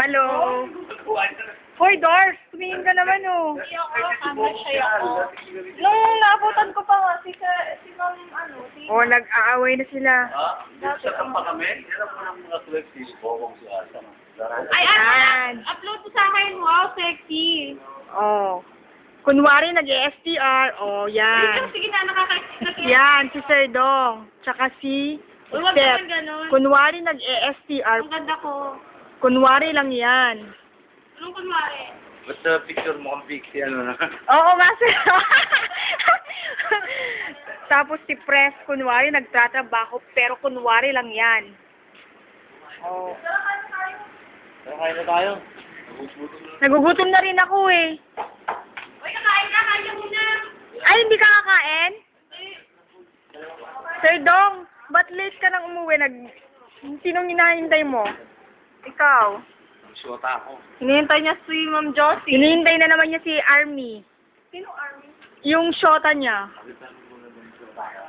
Hello. Hoy, Dors, tumingin ka naman, oh. Nung naabutan ko pa nga, si Ma'am, Oh, nag-aaway na sila. Sa pa kami, yan mo ng mga collective, bawang si Asa. Ay, Yan. upload mo sa akin. Wow, sexy. Oh. Kunwari, nag-STR. Oh, yan. Sige na, nakakakita. Yan, si Sir Dong. Tsaka si Uy, wag Steph. naman ganun. Kunwari, nag-STR. Ang ganda ko. Kunwari lang yan. Anong kunwari? Basta picture mo kang pixie, ano na. Oo, kasi. Tapos si Press, kunwari, nagtatrabaho, pero kunwari lang yan. Oh. Kaya kaya na tayo. Nagugutom na rin ako eh. Uy, kakain ka, kaya mo na. Ay, hindi ka kakain? Sir Dong, ba't late ka nang umuwi? Sinong hinahintay mo? Ikaw. Shota ako. Hinihintay niya si Ma'am Josie. Hinihintay na naman niya si Army. Sino Army? Yung shota niya.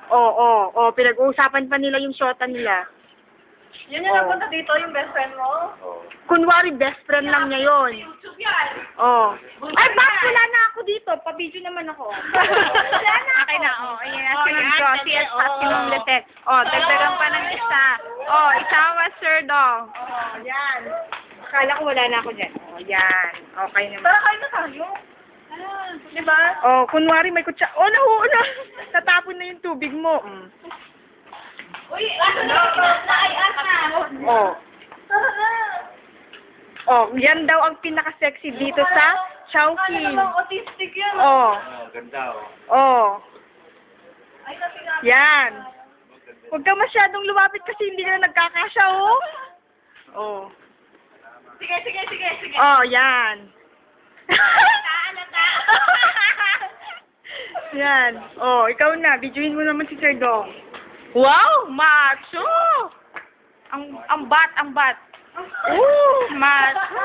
Oo, pinag-uusapan pa nila yung shota nila. Yun yung napunta dito, yung best friend mo? Kunwari, best friend lang niya yun. YouTube yan. Oh. Ay, bak, wala na ako dito. Pa-video naman ako. Wala na ako. Okay na, oh. Ayan na, Oh, si Ma'am Josie at oh. si Ma'am Letek. Oh, dagdagan pa ng isa. Oh, isama Sir Dong. Oh, yan. Kala ko wala na ako dyan. Oh, yan. Okay naman. Tara, kain na tayo. Diba? Oh, kunwari may kutsa. Oh, nahuuna. Natapon na yung tubig mo. Uy, ano na? Naias na. Oh. Tara na. Oh, yan daw ang pinaka-sexy dito sa Chowking. Ano namang autistic yan? Oh. Ganda, oh. Oh. Ay, natin Yan. Huwag ka masyadong lumapit kasi hindi ka na nagkakasya, oh. Oh. Sige. Oh, yan. Alata. Yan. Oh, ikaw na. Videoin mo naman si Sir Dong. Wow! Macho! Ang bat. Ooh, macho!